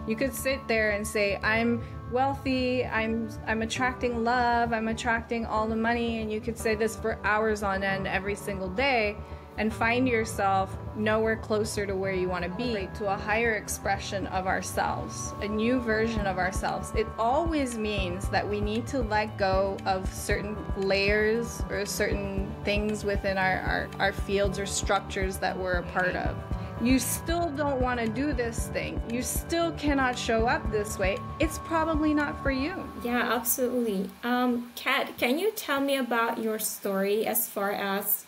You could sit there and say, I'm wealthy, I'm attracting love, I'm attracting all the money, and you could say this for hours on end every single day and find yourself nowhere closer to where you want to be, to a higher expression of ourselves, a new version of ourselves. It always means that we need to let go of certain layers or certain things within our fields or structures that we're a part of. You still don't want to do this thing. You still cannot show up this way. It's probably not for you. Yeah, absolutely. Kat, can you tell me about your story as far as,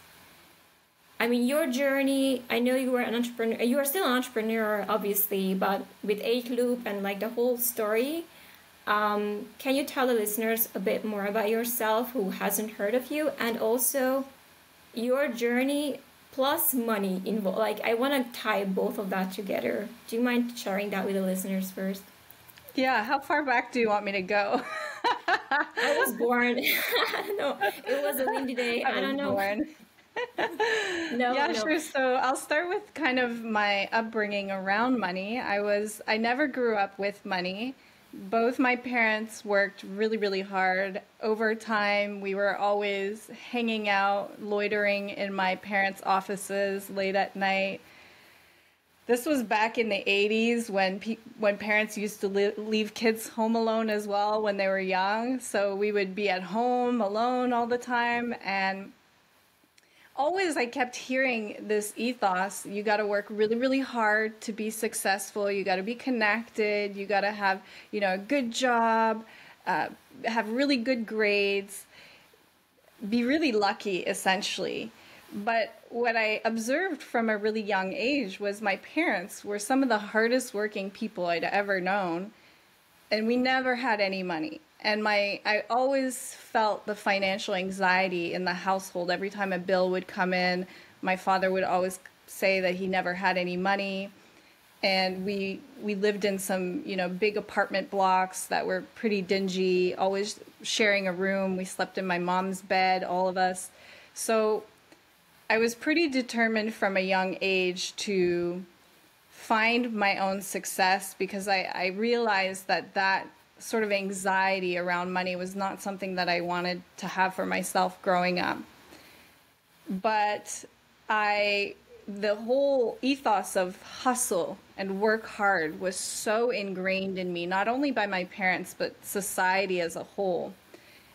I mean, your journey? I know you were an entrepreneur. You are still an entrepreneur, obviously, but with 8 Loop and like the whole story, can you tell the listeners a bit more about yourself who hasn't heard of you, and also your journey plus money involved? Like, I want to tie both of that together. Do you mind sharing that with the listeners first? Yeah, how far back do you want me to go? I was born. I don't know. It was a windy day. I don't know. No. Sure. So I'll start with kind of my upbringing around money. I never grew up with money. Both my parents worked really, really hard. Over time, we were always hanging out, loitering in my parents' offices late at night. This was back in the 80s when parents used to leave kids home alone as well when they were young. So we would be at home alone all the time. And always I kept hearing this ethos: you got to work really, really hard to be successful. You got to be connected. You got to have, a good job, have really good grades, be really lucky, essentially. But what I observed from a really young age was my parents were some of the hardest working people I'd ever known, and we never had any money. And I always felt the financial anxiety in the household. Every time a bill would come in, my father would always say that he never had any money. And we lived in some, big apartment blocks that were pretty dingy, always sharing a room. We slept in my mom's bed, all of us. So I was pretty determined from a young age to find my own success, because I realized that sort of anxiety around money was not something that I wanted to have for myself growing up. But the whole ethos of hustle and work hard was so ingrained in me, not only by my parents, but society as a whole.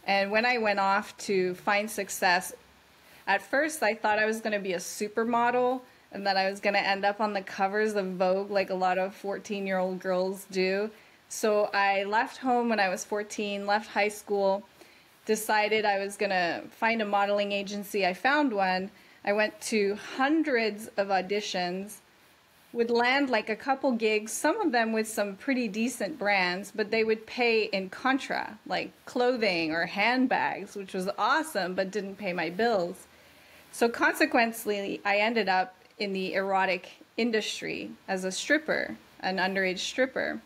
And when I went off to find success, at first I thought I was going to be a supermodel and that I was going to end up on the covers of Vogue like a lot of 14-year-old girls do. So I left home when I was 14, left high school, decided I was going to find a modeling agency. I found one. I went to hundreds of auditions, would land like a couple gigs, some of them with some pretty decent brands, but they would pay in contra, like clothing or handbags, which was awesome, but didn't pay my bills. So consequently, I ended up in the erotic industry as a stripper, an underage stripper.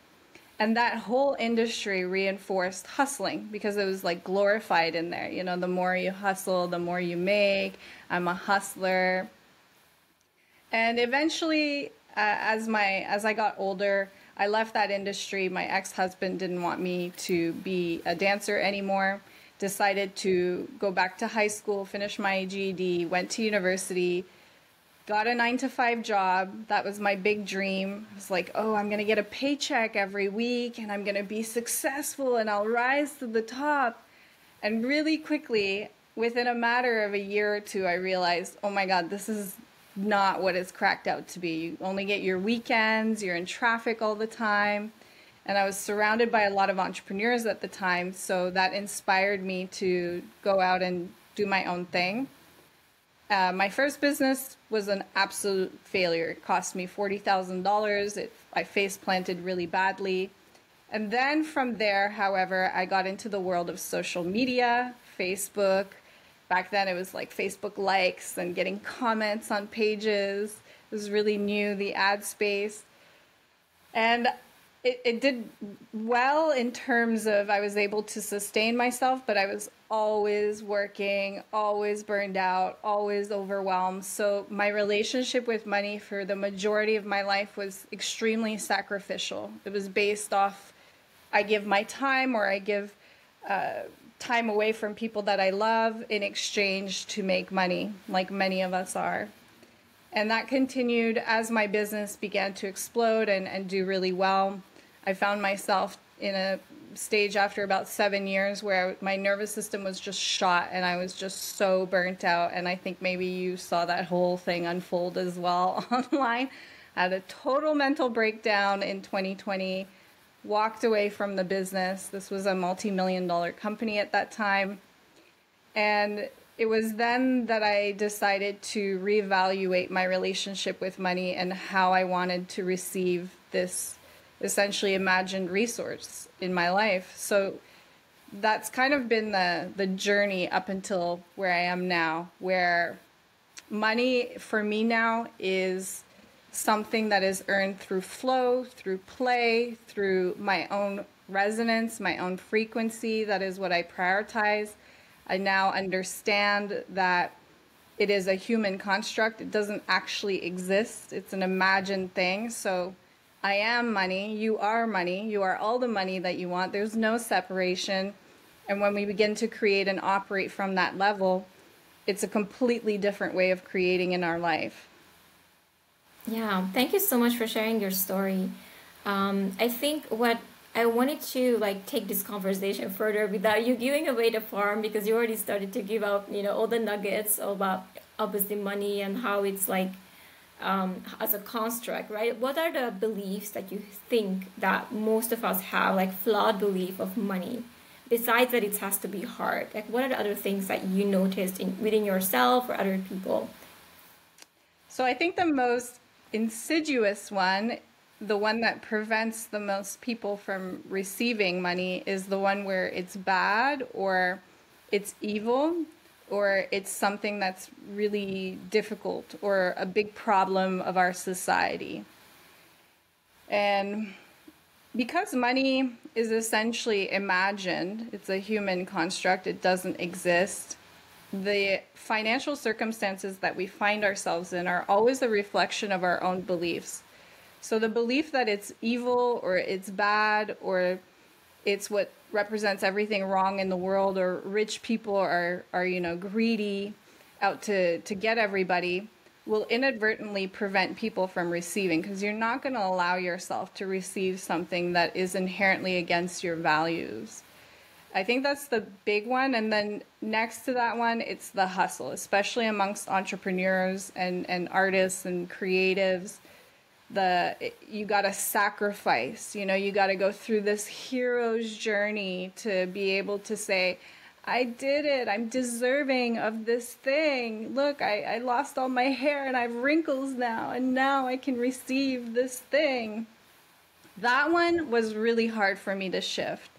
And that whole industry reinforced hustling, because it was like glorified in there. The more you hustle, the more you make. I'm a hustler. And eventually, as I got older, I left that industry. My ex-husband didn't want me to be a dancer anymore. Decided to go back to high school, finish my GED, went to university, got a 9-to-5 job. That was my big dream. I was like, oh, I'm going to get a paycheck every week and I'm going to be successful and I'll rise to the top. And really quickly, within a matter of a year or two, I realized, oh my God, this is not what it's cracked out to be. You only get your weekends, you're in traffic all the time. And I was surrounded by a lot of entrepreneurs at the time, so that inspired me to go out and do my own thing. My first business was an absolute failure. It cost me $40,000. I face planted really badly. And then from there, however, I got into the world of social media, Facebook. Back then it was like Facebook likes and getting comments on pages. It was really new, the ad space. And it did well in terms of I was able to sustain myself, but I was always working, always burned out, always overwhelmed. So my relationship with money for the majority of my life was extremely sacrificial. It was based off I give my time, or I give time away from people that I love in exchange to make money, like many of us are. And that continued as my business began to explode and do really well. I found myself in a stage after about 7 years where my nervous system was just shot and I was just so burnt out. And I think maybe you saw that whole thing unfold as well online. I had a total mental breakdown in 2020, walked away from the business. This was a multi-million-dollar company at that time. And it was then that I decided to reevaluate my relationship with money and how I wanted to receive this essentially imagined resource in my life. So that's kind of been the journey up until where I am now, where money for me now is something that is earned through flow, through play, through my own resonance, my own frequency. That is what I prioritize. I now understand that it is a human construct. It doesn't actually exist. It's an imagined thing. So I am money. You are money. You are all the money that you want. There's no separation. And when we begin to create and operate from that level, it's a completely different way of creating in our life. Yeah, thank you so much for sharing your story. I think what I wanted to like take this conversation further without you giving away the farm, because you already started to give out, all the nuggets about obviously money and how it's like as a construct, right? What are the beliefs that you think that most of us have, like flawed belief of money? Besides that, it has to be hard. Like, what are the other things that you noticed within yourself or other people? So I think the most insidious one, the one that prevents the most people from receiving money, is the one where it's bad or it's evil or it's something that's really difficult or a big problem of our society. And because money is essentially imagined, it's a human construct, it doesn't exist, the financial circumstances that we find ourselves in are always a reflection of our own beliefs. So the belief that it's evil or it's bad or it's what represents everything wrong in the world, or rich people are greedy, out to get everybody, will inadvertently prevent people from receiving, because you're not going to allow yourself to receive something that is inherently against your values. I think that's the big one. And then next to that one, it's the hustle, especially amongst entrepreneurs and artists and creatives. You got to sacrifice, you got to go through this hero's journey to be able to say, I did it. I'm deserving of this thing. Look, I lost all my hair and I have wrinkles now, and now I can receive this thing. That one was really hard for me to shift.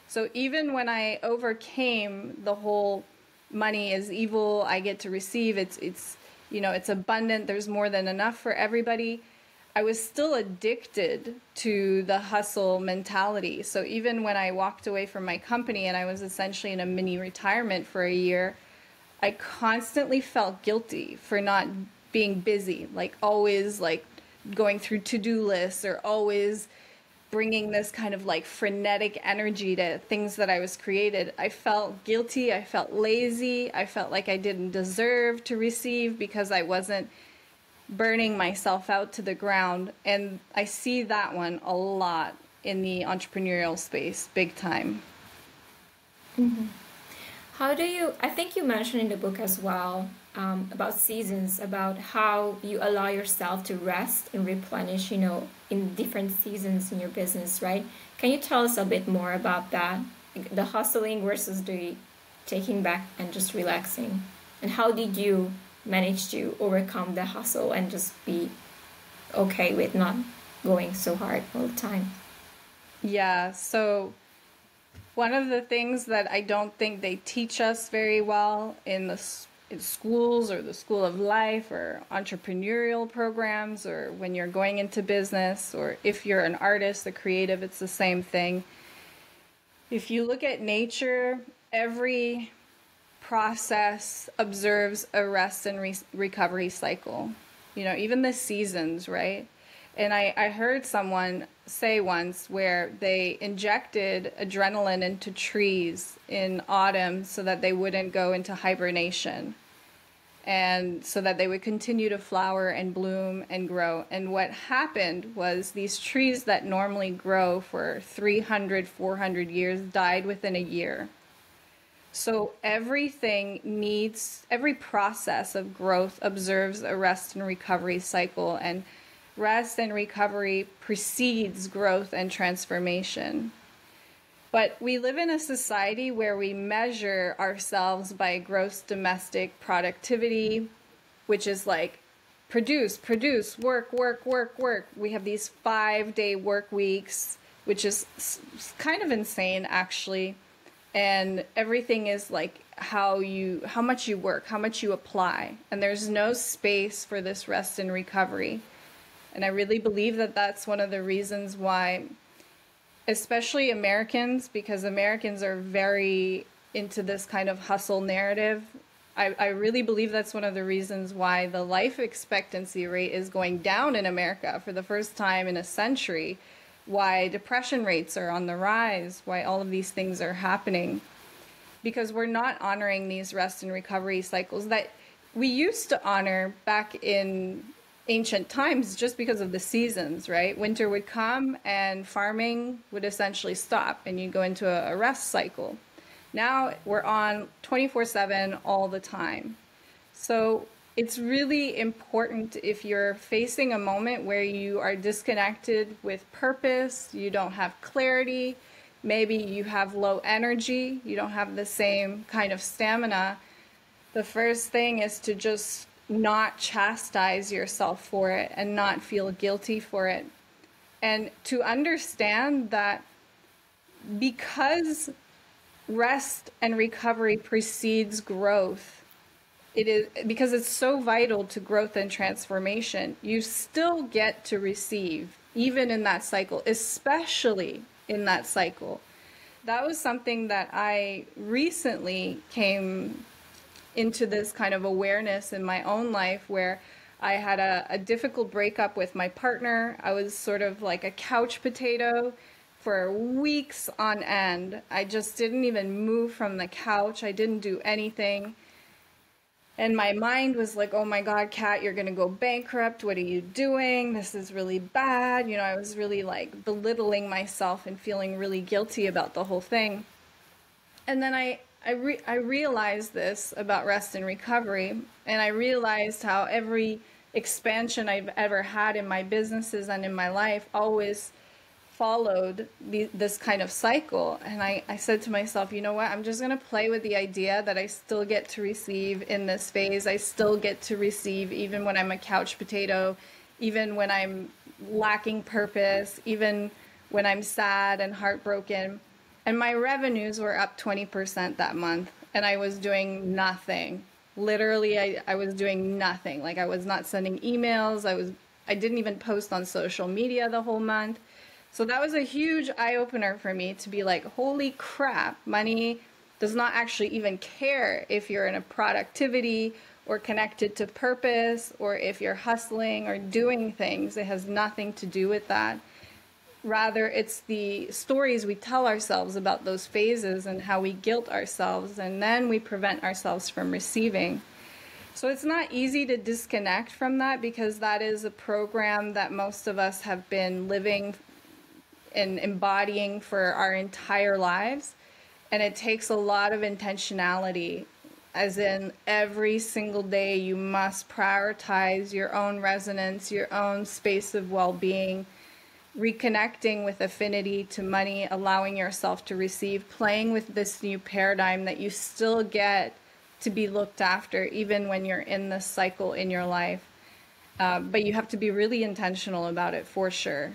So even when I overcame the whole money is evil, I get to receive, it's abundant, there's more than enough for everybody, I was still addicted to the hustle mentality. So even when I walked away from my company and I was essentially in a mini retirement for a year, I constantly felt guilty for not being busy, like always like going through to-do lists or always bringing this kind of like frenetic energy to things that I was created. I felt guilty. I felt lazy. I felt like I didn't deserve to receive because I wasn't burning myself out to the ground. And I see that one a lot in the entrepreneurial space, big time. Mm-hmm. I think you mentioned in the book as well, about seasons, about how you allow yourself to rest and replenish, in different seasons in your business, right? Can you tell us a bit more about that? The hustling versus the taking back and just relaxing. And how did you manage to overcome the hustle and just be okay with not going so hard all the time? Yeah, so one of the things that I don't think they teach us very well in the in schools or the school of life or entrepreneurial programs, or when you're going into business, or if you're an artist, a creative, it's the same thing. If you look at nature, every process observes a rest and recovery cycle. You know, even the seasons, right? And I heard someone say once where they injected adrenaline into trees in autumn so that they wouldn't go into hibernation, and so that they would continue to flower and bloom and grow. And what happened was these trees that normally grow for 300, 400 years died within a year. So every process of growth observes a rest and recovery cycle, and rest and recovery precedes growth and transformation. But we live in a society where we measure ourselves by gross domestic productivity, which is like produce, work. We have these 5-day work weeks, which is kind of insane, actually. And everything is like how much you work, how much you apply. And there's no space for this rest and recovery. And I really believe that that's one of the reasons why, especially Americans, because Americans are very into this kind of hustle narrative. I really believe that's one of the reasons why the life expectancy rate is going down in America for the first time in a century, why depression rates are on the rise, why all of these things are happening, because we're not honoring these rest and recovery cycles that we used to honor back in ancient times, just because of the seasons, right? Winter would come and farming would essentially stop and you go into a rest cycle. Now we're on 24/7 all the time. So it's really important, if you're facing a moment where you are disconnected with purpose, you don't have clarity, maybe you have low energy, you don't have the same kind of stamina, the first thing is to just not chastise yourself for it and not feel guilty for it. And to understand that because rest and recovery precedes growth, it is because it's so vital to growth and transformation, you still get to receive, even in that cycle, especially in that cycle. That was something that I recently came into this kind of awareness in my own life, where I had a difficult breakup with my partner. I was sort of like a couch potato for weeks on end. I just didn't even move from the couch. I didn't do anything. And my mind was like, oh my God, Kat, you're going to go bankrupt. What are you doing? This is really bad. You know, I was really like belittling myself and feeling really guilty about the whole thing. And then I realized this about rest and recovery, and I realized how every expansion I've ever had in my businesses and in my life always followed this kind of cycle. And I said to myself, you know what, I'm just going to play with the idea that I still get to receive in this phase. I still get to receive even when I'm a couch potato, even when I'm lacking purpose, even when I'm sad and heartbroken. And my revenues were up 20% that month, and I was doing nothing. Literally, I was doing nothing. Like, I was not sending emails. I didn't even post on social media the whole month. So that was a huge eye-opener for me, to be like, holy crap, money does not actually even care if you're in a productivity or connected to purpose, or if you're hustling or doing things. It has nothing to do with that. Rather, it's the stories we tell ourselves about those phases and how we guilt ourselves, and then we prevent ourselves from receiving. So it's not easy to disconnect from that, because that is a program that most of us have been living and embodying for our entire lives. And it takes a lot of intentionality, as in every single day you must prioritize your own resonance, your own space of well-being, reconnecting with affinity to money, allowing yourself to receive, playing with this new paradigm that you still get to be looked after even when you're in this cycle in your life. But you have to be really intentional about it, for sure.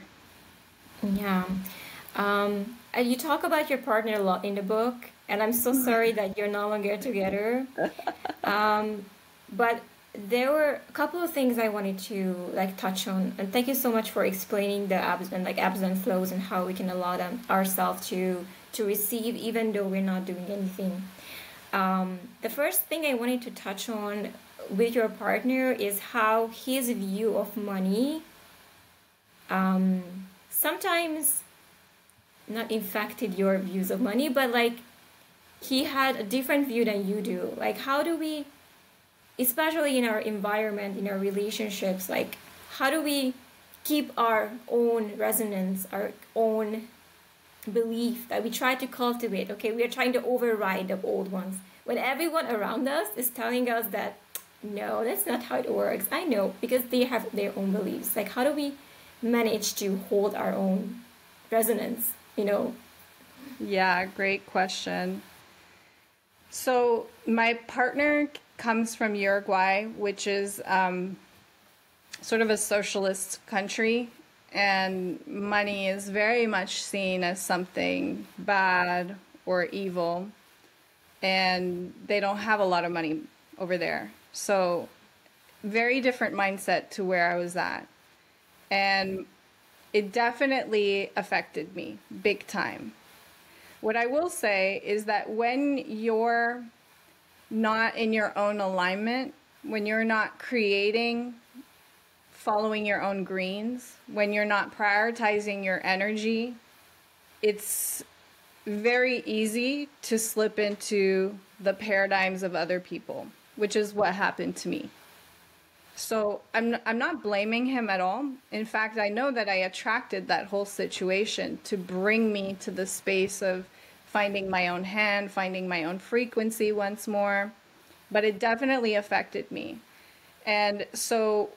Yeah. And you talk about your partner a lot in the book, and I'm so sorry that you're no longer together. But there were a couple of things I wanted to like touch on, and thank you so much for explaining the ebbs and flows and how we can allow them ourselves to receive even though we're not doing anything. The first thing I wanted to touch on with your partner is how his view of money sometimes not infected your views of money, but like he had a different view than you do. Like, how do we, especially in our environment, in our relationships, like how do we keep our own resonance, our own belief that we try to cultivate? Okay, we are trying to override the old ones when everyone around us is telling us that no, that's not how it works. I know, because they have their own beliefs. Like, how do we manage to hold our own resonance, you know? Yeah, great question. So my partner comes from Uruguay, which is sort of a socialist country, and money is very much seen as something bad or evil, and they don't have a lot of money over there. So very different mindset to where I was at. And it definitely affected me big time. What I will say is that when you're not in your own alignment, when you're not creating, following your own greens, when you're not prioritizing your energy, it's very easy to slip into the paradigms of other people, which is what happened to me. So I'm not blaming him at all. In fact, I know that I attracted that whole situation to bring me to the space of finding my own hand, finding my own frequency once more. But it definitely affected me. And so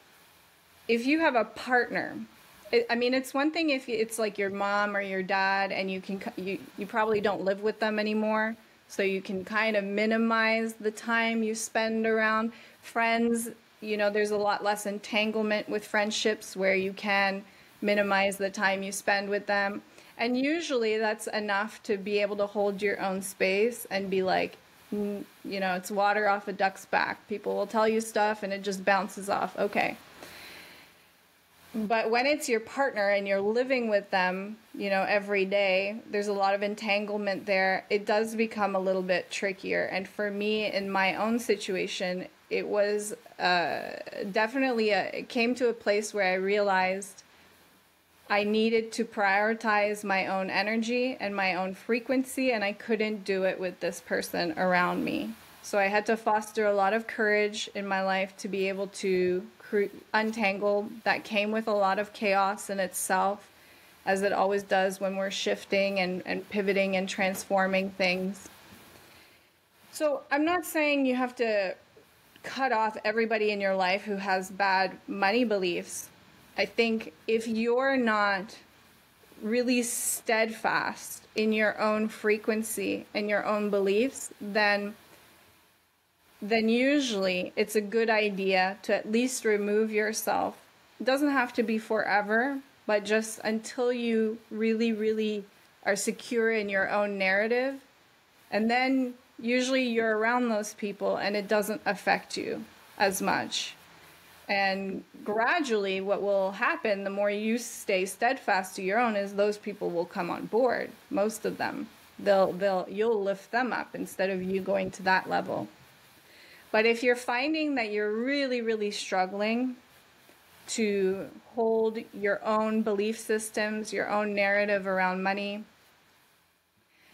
if you have a partner, I mean, it's one thing if it's like your mom or your dad and you probably don't live with them anymore. So you can kind of minimize the time you spend around friends. You know, there's a lot less entanglement with friendships where you can minimize the time you spend with them. And usually that's enough to be able to hold your own space and be like, you know, it's water off a duck's back. People will tell you stuff and it just bounces off. Okay. But when it's your partner and you're living with them, you know, every day, there's a lot of entanglement there. It does become a little bit trickier. And for me, in my own situation, it was definitely it came to a place where I realized I needed to prioritize my own energy and my own frequency, and I couldn't do it with this person around me. So I had to foster a lot of courage in my life to be able to untangle. That came with a lot of chaos in itself, as it always does when we're shifting and pivoting and transforming things. So I'm not saying you have to cut off everybody in your life who has bad money beliefs. I think if you're not really steadfast in your own frequency and your own beliefs, then usually it's a good idea to at least remove yourself. It doesn't have to be forever, but just until you really, really are secure in your own narrative. And then usually you're around those people and it doesn't affect you as much. And gradually what will happen, the more you stay steadfast to your own, is those people will come on board. Most of them. You'll lift them up instead of you going to that level. But if you're finding that you're really, really struggling to hold your own belief systems, your own narrative around money,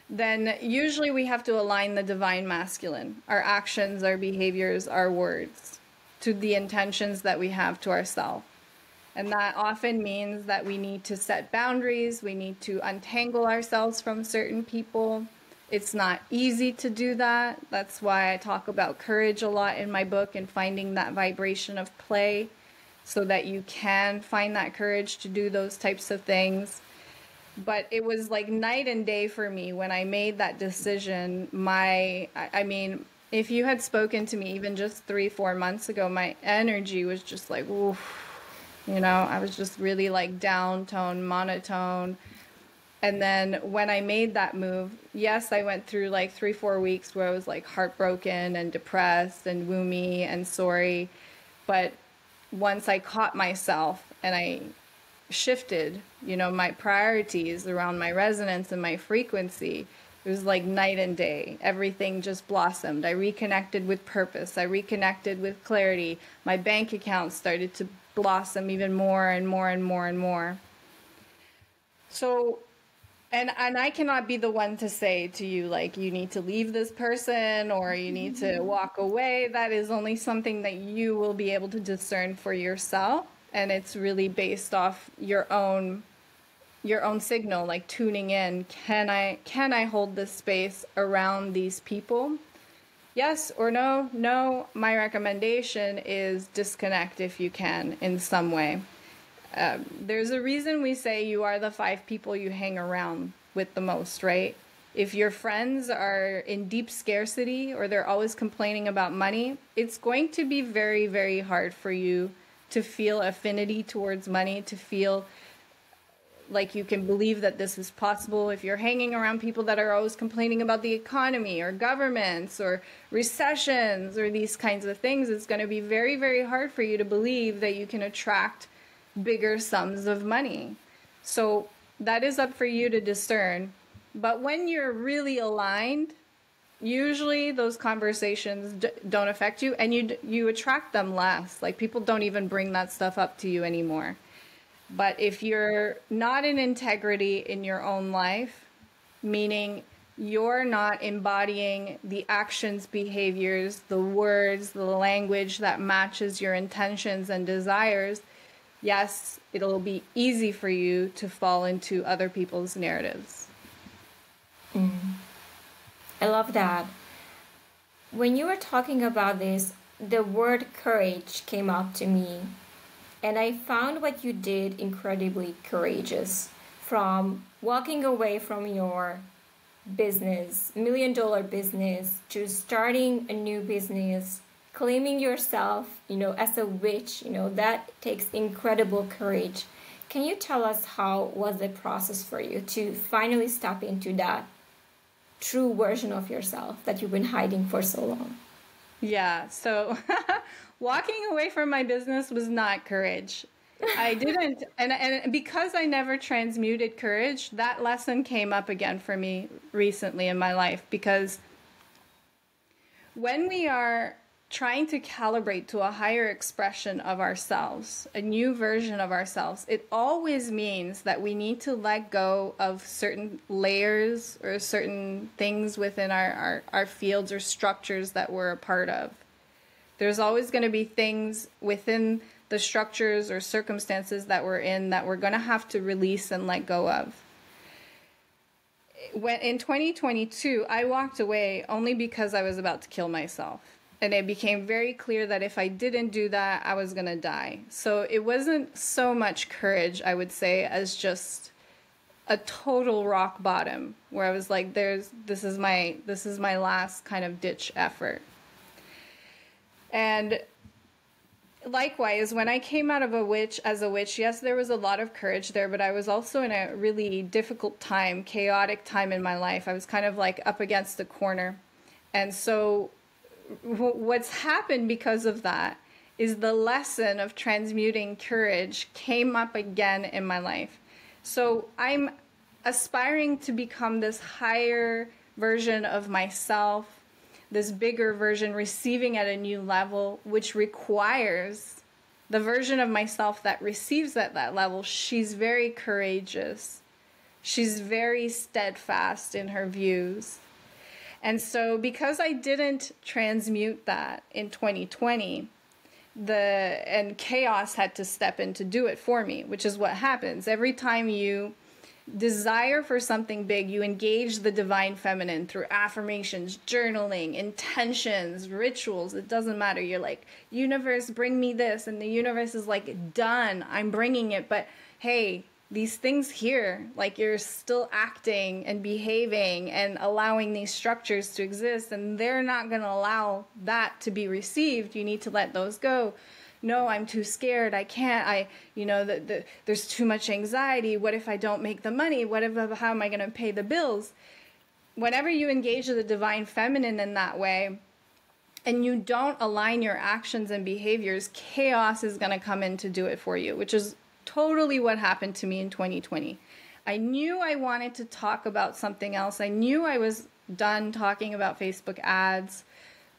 then usually we have to align the divine masculine, our actions, our behaviors, our words, to the intentions that we have to ourselves. And that often means that we need to set boundaries, we need to untangle ourselves from certain people. It's not easy to do that. That's why I talk about courage a lot in my book and finding that vibration of play so that you can find that courage to do those types of things. But it was like night and day for me when I made that decision. I mean, if you had spoken to me even just 3-4 months ago, my energy was just like, oof, you know, I was just really like downtone, monotone. And then when I made that move, yes, I went through like 3-4 weeks where I was like heartbroken and depressed and woomy and sorry. But once I caught myself and I shifted, my priorities around my resonance and my frequency, it was like night and day. Everything just blossomed. I reconnected with purpose. I reconnected with clarity. My bank account started to blossom even more and more and more and more. So, and I cannot be the one to say to you, like, you need to leave this person or you need to walk away. That is only something that you will be able to discern for yourself. And it's really based off your own signal, like tuning in. Can I hold this space around these people? Yes or no? No. My recommendation is disconnect if you can in some way. There's a reason we say you are the 5 people you hang around with the most, right? If your friends are in deep scarcity or they're always complaining about money, it's going to be very, very hard for you to feel affinity towards money, to feel like you can believe that this is possible. If you're hanging around people that are always complaining about the economy or governments or recessions or these kinds of things, it's going to be very, very hard for you to believe that you can attract bigger sums of money. So that is up for you to discern. But when you're really aligned, usually those conversations don't affect you, and you attract them less. Like, people don't even bring that stuff up to you anymore. But if you're not in integrity in your own life, meaning you're not embodying the actions, behaviors, the words, the language that matches your intentions and desires, yes, it'll be easy for you to fall into other people's narratives. I love that. When you were talking about this, the word courage came up to me. And I found what you did incredibly courageous. From walking away from your business, $1 million business, to starting a new business, claiming yourself, as a witch, that takes incredible courage. Can you tell us how was the process for you to finally step into that true version of yourself that you've been hiding for so long? Yeah, so walking away from my business was not courage. I didn't, and because I never transmuted courage, that lesson came up again for me recently in my life, because when we are trying to calibrate to a higher expression of ourselves, a new version of ourselves, it always means that we need to let go of certain layers or certain things within our fields or structures that we're a part of. There's always going to be things within the structures or circumstances that we're in that we're going to have to release and let go of. When in 2022, I walked away only because I was about to kill myself. And it became very clear that if I didn't do that, I was going to die. So it wasn't so much courage, I would say, as just a total rock bottom where I was like, this is my last kind of ditch effort. And likewise, when I came out of as a witch, yes, there was a lot of courage there, but I was also in a really difficult time, chaotic time in my life. I was kind of like up against the corner. And so what's happened because of that is the lesson of transmuting courage came up again in my life. So I'm aspiring to become this higher version of myself, this bigger version, receiving at a new level, which requires the version of myself that receives at that level. She's very courageous. She's very steadfast in her views. And so because I didn't transmute that in 2020, and chaos had to step in to do it for me, which is what happens. Every time you desire for something big, you engage the divine feminine through affirmations, journaling, intentions, rituals. It doesn't matter. You're like, universe, bring me this. And the universe is like, done, I'm bringing it. But hey, these things here, like, you're still acting and behaving and allowing these structures to exist, and they're not going to allow that to be received. You need to let those go. no, I'm too scared. I can't. There's too much anxiety. What if I don't make the money? How am I going to pay the bills? Whenever you engage the divine feminine in that way, and you don't align your actions and behaviors, chaos is going to come in to do it for you, which is totally what happened to me in 2020. I knew I wanted to talk about something else. I knew I was done talking about Facebook ads,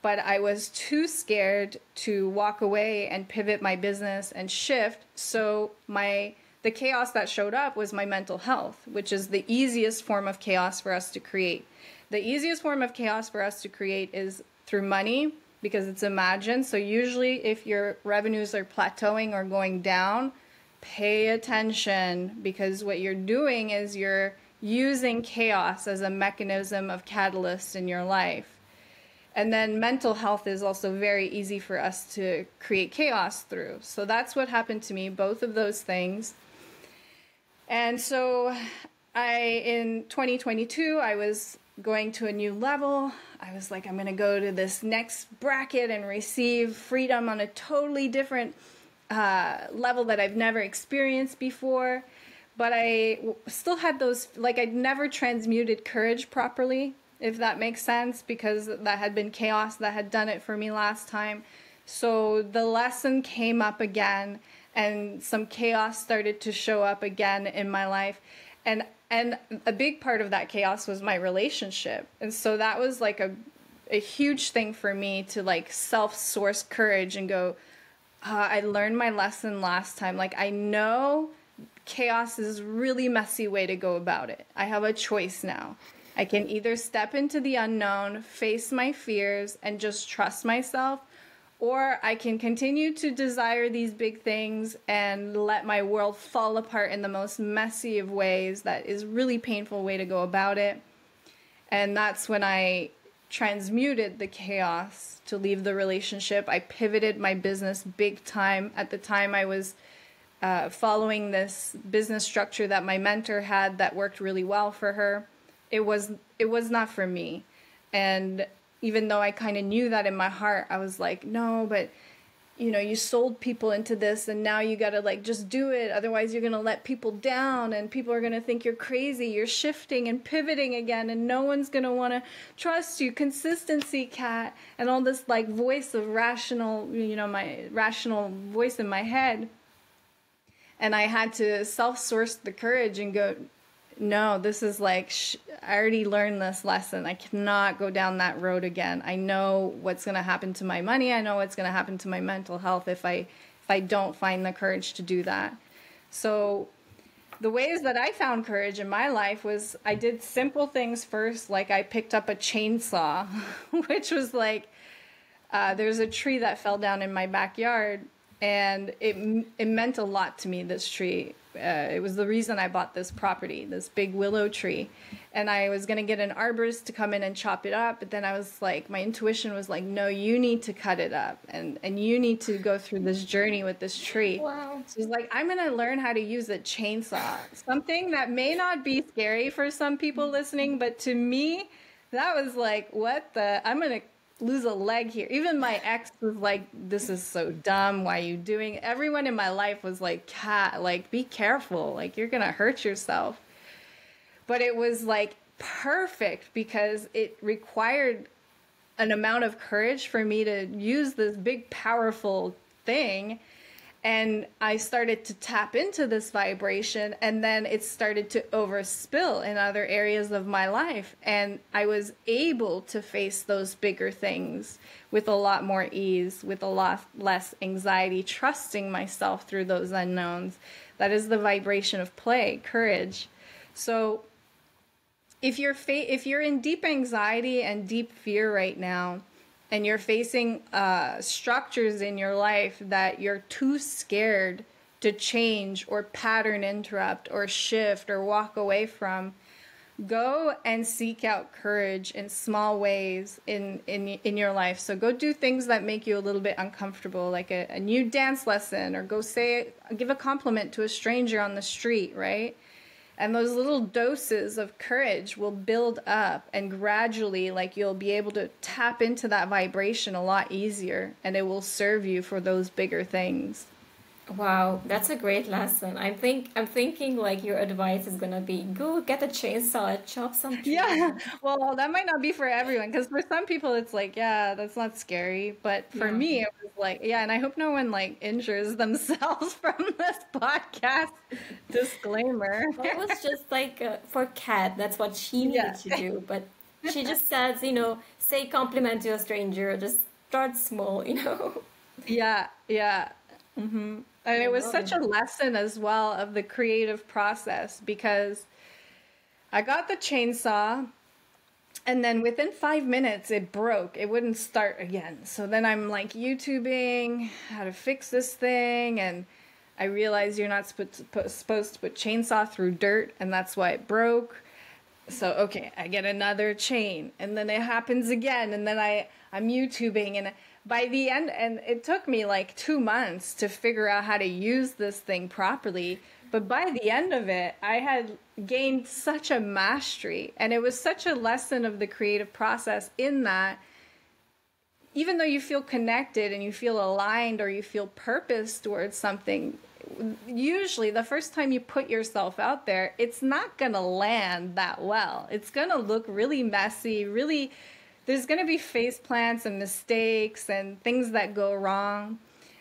but I was too scared to walk away and pivot my business and shift. So the chaos that showed up was my mental health, which is the easiest form of chaos for us to create. The easiest form of chaos for us to create is through money, because it's imagined. So usually if your revenues are plateauing or going down, pay attention, because what you're doing is you're using chaos as a mechanism of catalyst in your life. And then mental health is also very easy for us to create chaos through. So that's what happened to me, both of those things. And so in 2022, I was going to a new level. I was like, I'm going to go to this next bracket and receive freedom on a totally different level that I've never experienced before. But I still had those, like, I'd never transmuted courage properly, if that makes sense, because that had been chaos that had done it for me last time. So the lesson came up again, and some chaos started to show up again in my life. And a big part of that chaos was my relationship. And so that was like a huge thing for me to like self-source courage and go, I learned my lesson last time. Like, I know chaos is a really messy way to go about it. I have a choice now. I can either step into the unknown, face my fears, and just trust myself, or I can continue to desire these big things and let my world fall apart in the most messy of ways. That is a really painful way to go about it. And that's when I transmuted the chaos to leave the relationship. I pivoted my business big time. At the time, I was following this business structure that my mentor had that worked really well for her. It was not for me. And even though I kind of knew that in my heart, I was like, no, but you sold people into this, and now you got to like just do it. Otherwise you're going to let people down, and people are going to think you're crazy. You're shifting and pivoting again, and no one's going to want to trust you. Consistency, Kat, and all this like voice of rational, my rational voice in my head. And I had to self-source the courage and go, no, this is like, I already learned this lesson. I cannot go down that road again. I know what's going to happen to my money. I know what's going to happen to my mental health if I don't find the courage to do that. So the ways that I found courage in my life was I did simple things first. Like I picked up a chainsaw, which was like, there's a tree that fell down in my backyard, and it meant a lot to me, this tree. It was the reason I bought this property, this big willow tree. And I was going to get an arborist to come in and chop it up. But then I was like, my intuition was like, no, you need to cut it up. And you need to go through this journey with this tree. Wow. So it's like, I'm going to learn how to use a chainsaw. Something that may not be scary for some people listening. But to me, that was like, I'm going to lose a leg here. Even my ex was like, this is so dumb. Why are you doing it? Everyone in my life was like, Kat, like, be careful. Like, you're going to hurt yourself. But it was like perfect because it required an amount of courage for me to use this big, powerful thing. And I started to tap into this vibration, and then it started to overspill in other areas of my life. And I was able to face those bigger things with a lot more ease, with a lot less anxiety, trusting myself through those unknowns. That is the vibration of play, courage. So if you're in deep anxiety and deep fear right now, and you're facing structures in your life that you're too scared to change or pattern interrupt or shift or walk away from, go and seek out courage in small ways in your life. So go do things that make you a little bit uncomfortable, like a new dance lesson, or go give a compliment to a stranger on the street, right? And those little doses of courage will build up, and gradually, like, you'll be able to tap into that vibration a lot easier, and it will serve you for those bigger things. Wow, that's a great lesson. I'm thinking like your advice is gonna be go get a chainsaw, chop some trees. Yeah, well, that might not be for everyone, because for some people it's like, yeah, that's not scary. But for Yeah. me, it was like, yeah, and I hope no one like injures themselves from this podcast. Disclaimer. Well, it was just like for Kat, that's what she Yeah. needed to do. But she just says, say compliment to a stranger, just start small, Yeah, yeah. And I it was love such it. a lesson as well of the creative process, because I got the chainsaw, and then within 5 minutes it broke. It wouldn't start again. So then I'm like YouTubing how to fix this thing, and I realized you're not supposed to put chainsaw through dirt, and that's why it broke. So okay, I get another chain, and then it happens again, and then I'm YouTubing, and by the end, and it took me like 2 months to figure out how to use this thing properly. But by the end of it, I had gained such a mastery, and it was such a lesson of the creative process, in that even though you feel connected and you feel aligned or you feel purpose towards something, usually the first time you put yourself out there, it's not going to land that well. It's going to look really messy, really, there's going to be face plants and mistakes and things that go wrong.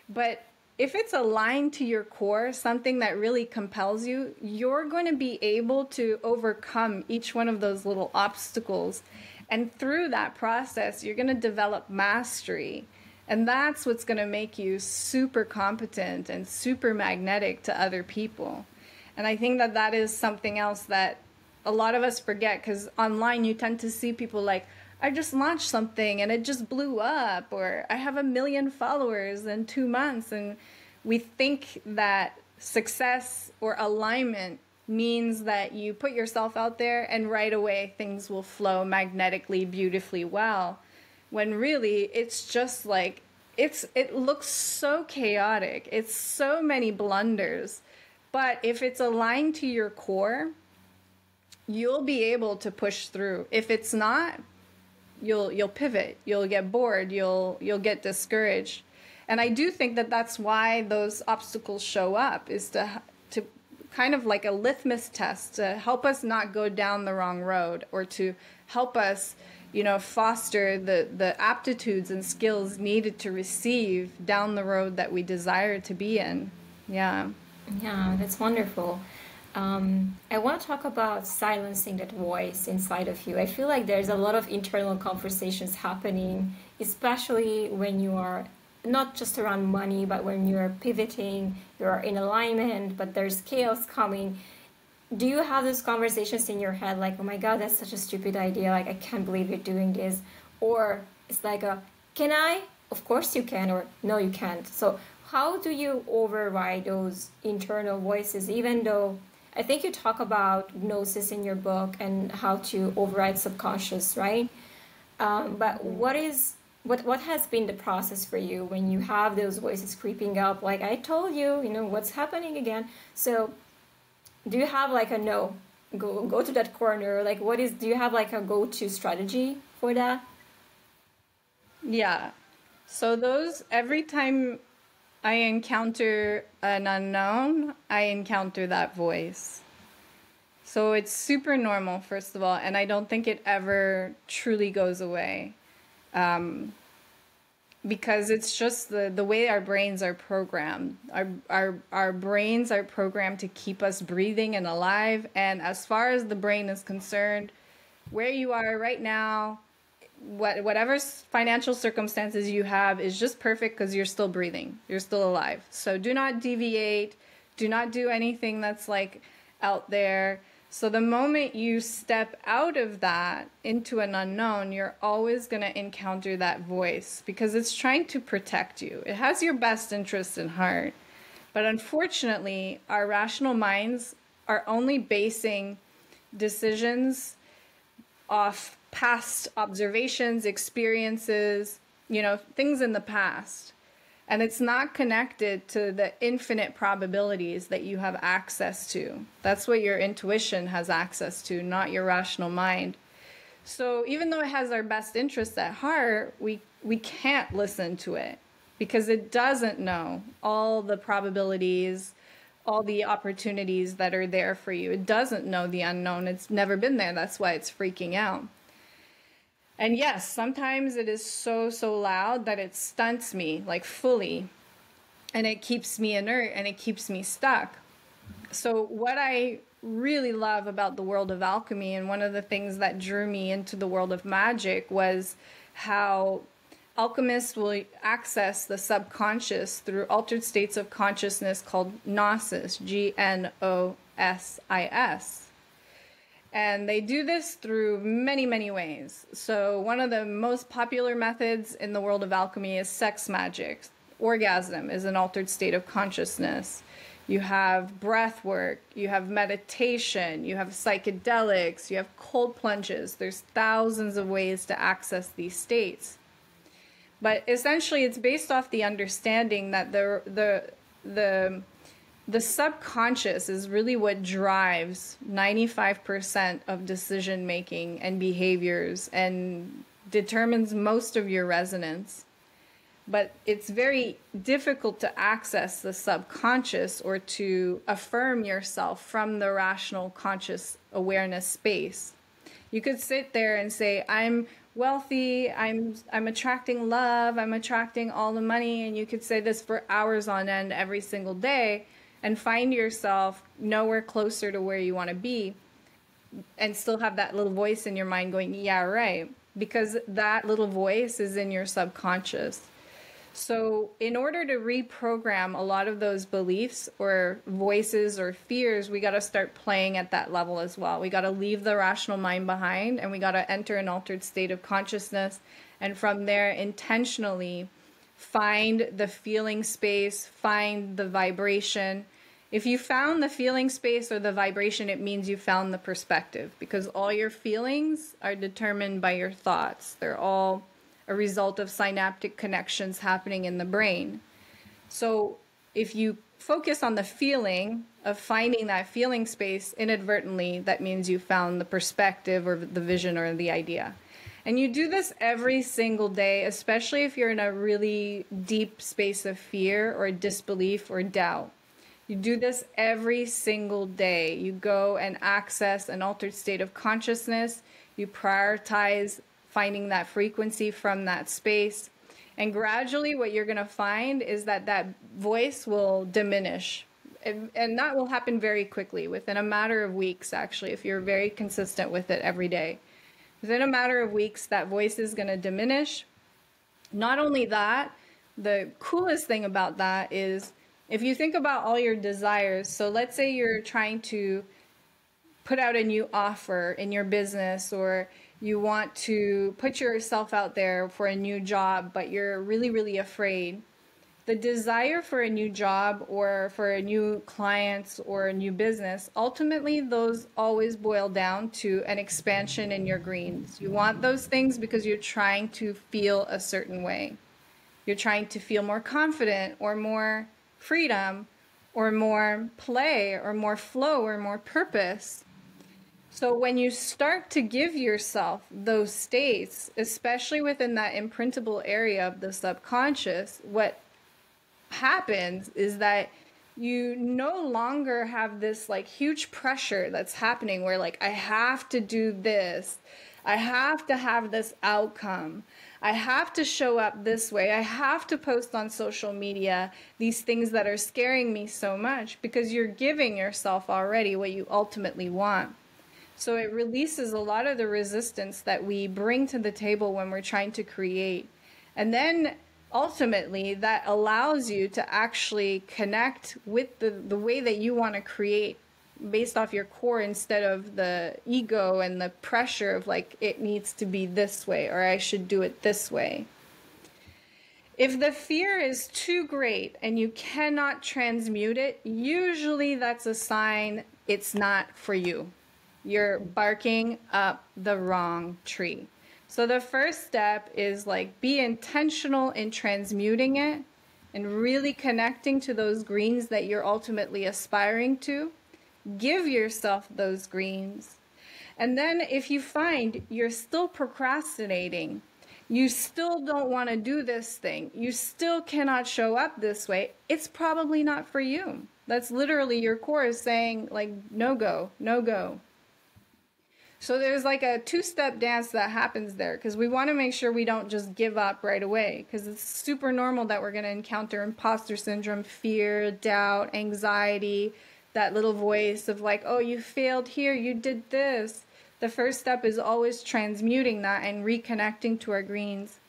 But if it's aligned to your core, something that really compels you, you're going to be able to overcome each one of those little obstacles. And through that process, you're going to develop mastery. And that's what's going to make you super competent and super magnetic to other people. And I think that that is something else that a lot of us forget, because online you tend to see people like, I just launched something and it just blew up, or I have 1 million followers in 2 months. And we think that success or alignment means that you put yourself out there and right away things will flow magnetically, beautifully well. When really it's just like, it looks so chaotic. It's so many blunders. But if it's aligned to your core, you'll be able to push through. If it's not, you'll pivot, you'll get bored, you'll get discouraged. And I do think that that's why those obstacles show up, is to kind of like a litmus test to help us not go down the wrong road, or to help us, foster the aptitudes and skills needed to receive down the road that we desire to be in. Yeah. Yeah, that's wonderful. I want to talk about silencing that voice inside of you. I feel like there's a lot of internal conversations happening, especially when you are not just around money, but when you're pivoting, you're in alignment, but there's chaos coming. Do you have those conversations in your head like, oh my God, that's such a stupid idea, like I can't believe you're doing this? Or it's like can I? Of course you can, or no, you can't. So how do you override those internal voices, even though I think you talk about gnosis in your book and how to override subconscious, right? But what has been the process for you when you have those voices creeping up? Like I told you, what's happening again? So do you have like a no, go to that corner? Like do you have like a go-to strategy for that? Yeah. So every time I encounter an unknown, I encounter that voice. So it's super normal, first of all, and I don't think it ever truly goes away. Because it's just the way our brains are programmed. Our brains are programmed to keep us breathing and alive. And as far as the brain is concerned, where you are right now, whatever financial circumstances you have is just perfect, because you're still breathing. You're still alive. So do not deviate. Do not do anything that's like out there. So the moment you step out of that into an unknown, you're always going to encounter that voice, because it's trying to protect you. It has your best interest in heart. But unfortunately, our rational minds are only basing decisions off past observations, experiences, things in the past. And it's not connected to the infinite probabilities that you have access to. That's what your intuition has access to, not your rational mind. So even though it has our best interests at heart, we can't listen to it because it doesn't know all the probabilities, all the opportunities that are there for you. It doesn't know the unknown. It's never been there. That's why it's freaking out. And yes, sometimes it is so, so loud that it stunts me, like fully, and it keeps me inert and it keeps me stuck. So what I really love about the world of alchemy, and one of the things that drew me into the world of magic, was how alchemists will access the subconscious through altered states of consciousness called gnosis, Gnosis. And they do this through many, many ways. So one of the most popular methods in the world of alchemy is sex magic. Orgasm is an altered state of consciousness. You have breath work, you have meditation, you have psychedelics, you have cold plunges. There's thousands of ways to access these states. But essentially it's based off the understanding that the subconscious is really what drives 95% of decision making and behaviors and determines most of your resonance. But it's very difficult to access the subconscious or to affirm yourself from the rational conscious awareness space. You could sit there and say, I'm wealthy, I'm attracting love, I'm attracting all the money, and you could say this for hours on end every single day and find yourself nowhere closer to where you want to be and still have that little voice in your mind going, yeah, right, because that little voice is in your subconscious. So in order to reprogram a lot of those beliefs or voices or fears, we got to start playing at that level as well. We got to leave the rational mind behind and we got to enter an altered state of consciousness. And from there, intentionally find the feeling space, find the vibration. If you found the feeling space or the vibration, it means you found the perspective, because all your feelings are determined by your thoughts. They're all a result of synaptic connections happening in the brain. So if you focus on the feeling of finding that feeling space inadvertently, that means you found the perspective or the vision or the idea. And you do this every single day, especially if you're in a really deep space of fear or disbelief or doubt. You do this every single day. You go and access an altered state of consciousness. You prioritize finding that frequency from that space. And gradually what you're going to find is that that voice will diminish. And that will happen very quickly, within a matter of weeks, actually, if you're very consistent with it every day. Within a matter of weeks, that voice is going to diminish. Not only that, the coolest thing about that is if you think about all your desires. So let's say you're trying to put out a new offer in your business, or you want to put yourself out there for a new job, but you're really, really afraid. The desire for a new job or for a new client or a new business, ultimately those always boil down to an expansion in your greens. You want those things because you're trying to feel a certain way. You're trying to feel more confident or more freedom or more play or more flow or more purpose. So when you start to give yourself those states, especially within that imprintable area of the subconscious, what happens is that you no longer have this like huge pressure that's happening where like, I have to do this. I have to have this outcome. I have to show up this way. I have to post on social media these things that are scaring me so much, because you're giving yourself already what you ultimately want. So it releases a lot of the resistance that we bring to the table when we're trying to create. And then ultimately that allows you to actually connect with the way that you want to create based off your core, instead of the ego and the pressure of like, it needs to be this way or I should do it this way. If the fear is too great and you cannot transmute it, usually that's a sign it's not for you. You're barking up the wrong tree. So the first step is like, be intentional in transmuting it and really connecting to those greens that you're ultimately aspiring to, give yourself those greens. And then if you find you're still procrastinating, you still don't want to do this thing, you still cannot show up this way, it's probably not for you. That's literally your core is saying, like, no go, no go. So there's like a two-step dance that happens there, because we want to make sure we don't just give up right away, because it's super normal that we're going to encounter imposter syndrome, fear, doubt, anxiety, that little voice of like, oh, you failed here, you did this. The first step is always transmuting that and reconnecting to our greens.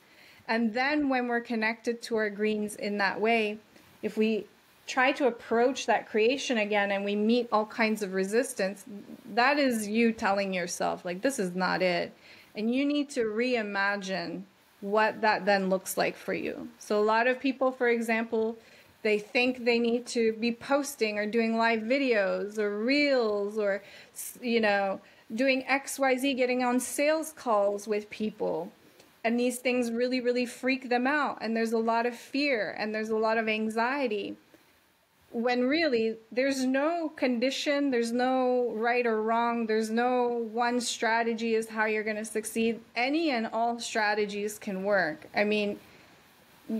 And then when we're connected to our greens in that way, if we try to approach that creation again and we meet all kinds of resistance, that is you telling yourself, like, this is not it. And you need to reimagine what that then looks like for you. So a lot of people, for example, they think they need to be posting or doing live videos or reels or, you know, doing XYZ, getting on sales calls with people. And these things really, really freak them out. And there's a lot of fear and there's a lot of anxiety. When really, there's no condition, there's no right or wrong, there's no one strategy is how you're going to succeed. Any and all strategies can work. I mean,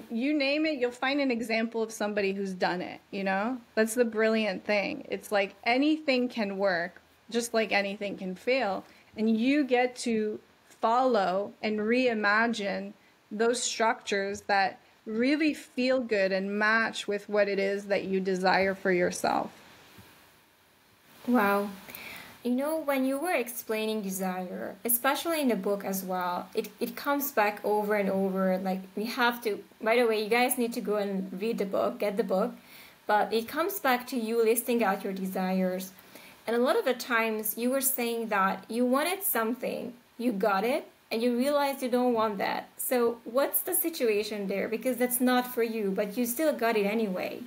you name it, you'll find an example of somebody who's done it, you know? That's the brilliant thing. It's like anything can work, just like anything can fail. And you get to follow and reimagine those structures that really feel good and match with what it is that you desire for yourself. Wow. You know, when you were explaining desire, especially in the book as well, it comes back over and over. Like, we have to, by the way, you guys need to go and read the book, get the book. But it comes back to you listing out your desires. And a lot of the times you were saying that you wanted something, you got it, and you realized you don't want that. So what's the situation there? Because that's not for you, but you still got it anyway.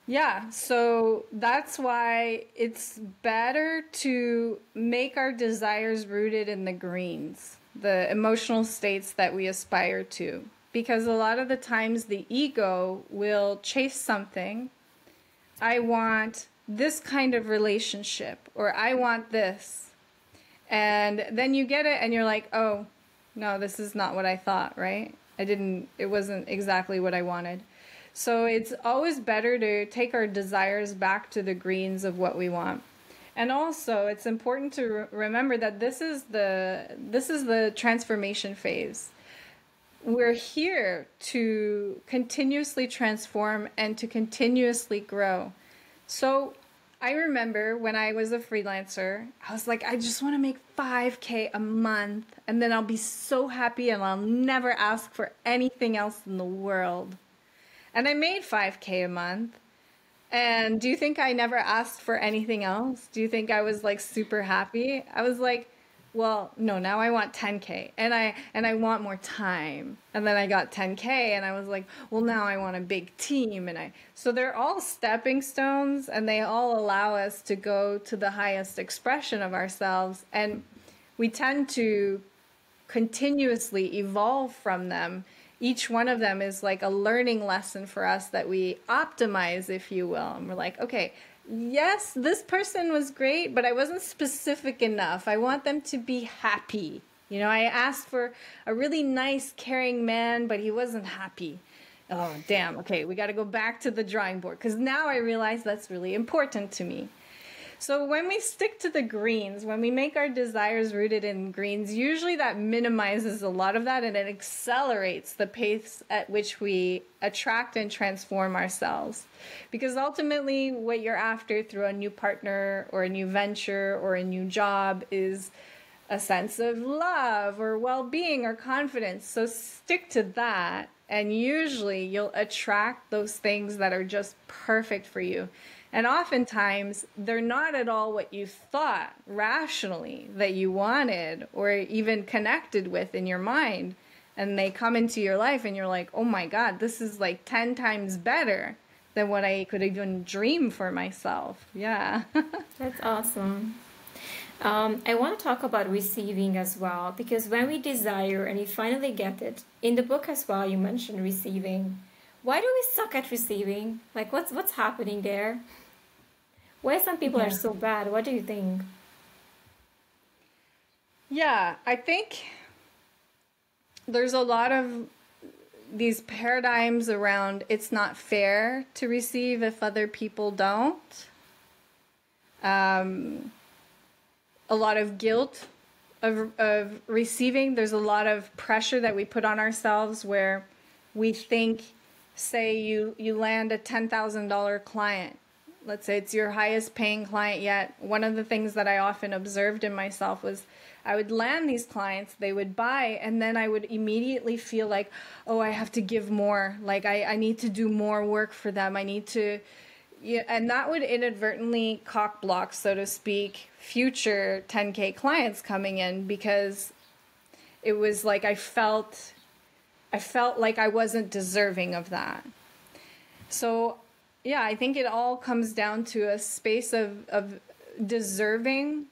Yeah, so that's why it's better to make our desires rooted in the greens, the emotional states that we aspire to. Because a lot of the times the ego will chase something. I want this kind of relationship, or I want this. And then you get it and you're like, oh, no, this is not what I thought, right? It wasn't exactly what I wanted. So it's always better to take our desires back to the greens of what we want. And also, it's important to remember that this is the transformation phase. We're here to continuously transform and to continuously grow. So I remember when I was a freelancer, I was like, I just want to make $5,000 a month, and then I'll be so happy and I'll never ask for anything else in the world. And I made $5,000 a month. And do you think I never asked for anything else? Do you think I was like super happy? I was like, well, no, now I want $10,000 and I want more time. And then I got $10,000 and I was like, well, now I want a big team. So they're all stepping stones and they all allow us to go to the highest expression of ourselves. And we tend to continuously evolve from them. Each one of them is like a learning lesson for us that we optimize, if you will. And we're like, okay, yes, this person was great, but I wasn't specific enough. I want them to be happy. You know, I asked for a really nice, caring man, but he wasn't happy. Oh, damn. Okay, we got to go back to the drawing board, because now I realize that's really important to me. So when we stick to the greens, when we make our desires rooted in greens, usually that minimizes a lot of that and it accelerates the pace at which we attract and transform ourselves. Because ultimately what you're after through a new partner or a new venture or a new job is a sense of love or well-being or confidence. So stick to that, and usually you'll attract those things that are just perfect for you. And oftentimes, they're not at all what you thought rationally that you wanted or even connected with in your mind. And they come into your life and you're like, oh my God, this is like 10 times better than what I could even dream for myself. Yeah. That's awesome. I want to talk about receiving as well, because when we desire and we finally get it, in the book as well, you mentioned receiving. Why do we suck at receiving? Like, what's happening there? Why some people are Yeah. so bad? What do you think? Yeah, I think there's a lot of these paradigms around it's not fair to receive if other people don't. Um, a lot of guilt of receiving. There's a lot of pressure that we put on ourselves where we think, say you land a $10,000 client. Let's say it's your highest paying client yet. One of the things that I often observed in myself was I would land these clients, they would buy, and then I would immediately feel like, oh, I have to give more. Like I need to do more work for them. I need to, yeah, and that would inadvertently cock block, so to speak, future 10K clients coming in because it was like I felt like I wasn't deserving of that. So yeah, I think it all comes down to a space of deserving.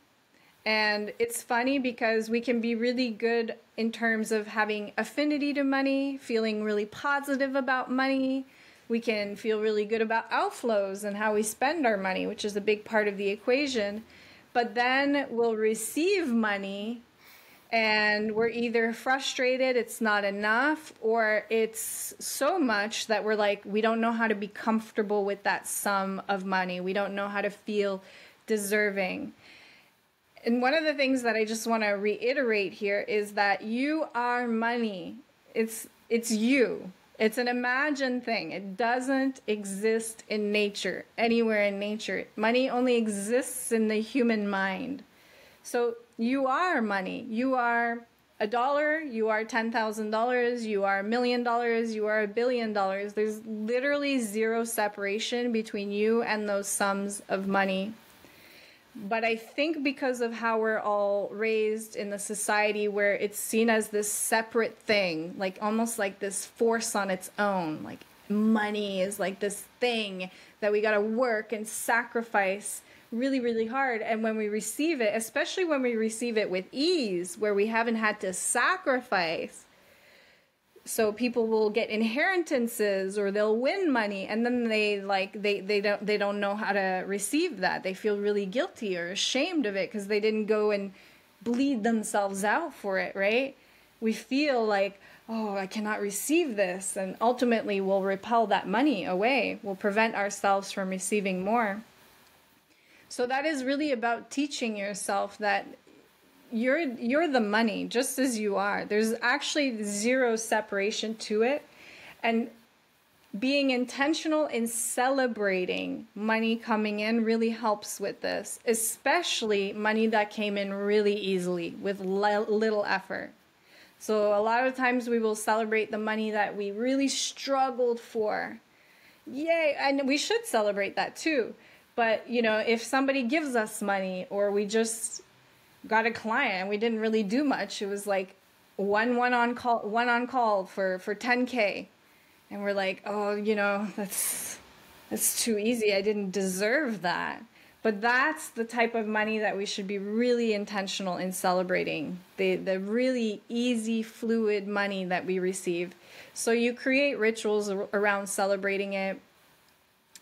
And it's funny because we can be really good in terms of having affinity to money, feeling really positive about money. We can feel really good about outflows and how we spend our money, which is a big part of the equation. But then we'll receive money and we're either frustrated, it's not enough, or it's so much that we're like, we don't know how to be comfortable with that sum of money. We don't know how to feel deserving. And one of the things that I just want to reiterate here is that you are money. It's you. It's an imagined thing. It doesn't exist in nature, anywhere in nature. Money only exists in the human mind. So you are money. You are $1, you are $10,000, you are $1 million, you are $1 billion. There's literally zero separation between you and those sums of money. But I think because of how we're all raised in the society where it's seen as this separate thing, like almost like this force on its own, like money is like this thing that we got to work and sacrifice really, really hard. And when we receive it, especially when we receive it with ease, where we haven't had to sacrifice, so people will get inheritances or they'll win money and then they don't know how to receive that. They feel really guilty or ashamed of it because they didn't go and bleed themselves out for it, right? We feel like, oh, I cannot receive this, and ultimately we'll repel that money away. We'll prevent ourselves from receiving more. So that is really about teaching yourself that you're the money just as you are. There's actually zero separation to it. And being intentional in celebrating money coming in really helps with this, especially money that came in really easily with little effort. So a lot of times we will celebrate the money that we really struggled for. Yay! And we should celebrate that too. But, you know, if somebody gives us money or we just got a client and we didn't really do much, it was like one on call for 10K, and we're like, oh, you know, that's too easy. I didn't deserve that. But that's the type of money that we should be really intentional in celebrating, the really easy, fluid money that we receive. So you create rituals around celebrating it.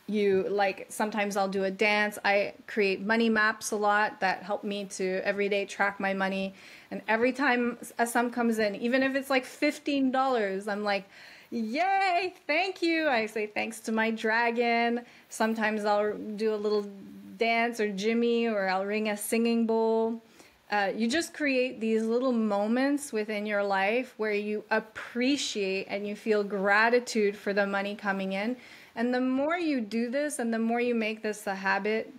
You, like, sometimes I'll do a dance. I create money maps a lot that help me to every day track my money. And every time a sum comes in, even if it's like $15, I'm like, yay, thank you. I say thanks to my dragon. Sometimes I'll do a little dance or jimmy, or I'll ring a singing bowl. You just create these little moments within your life where you appreciate and you feel gratitude for the money coming in. And the more you do this and the more you make this a habit,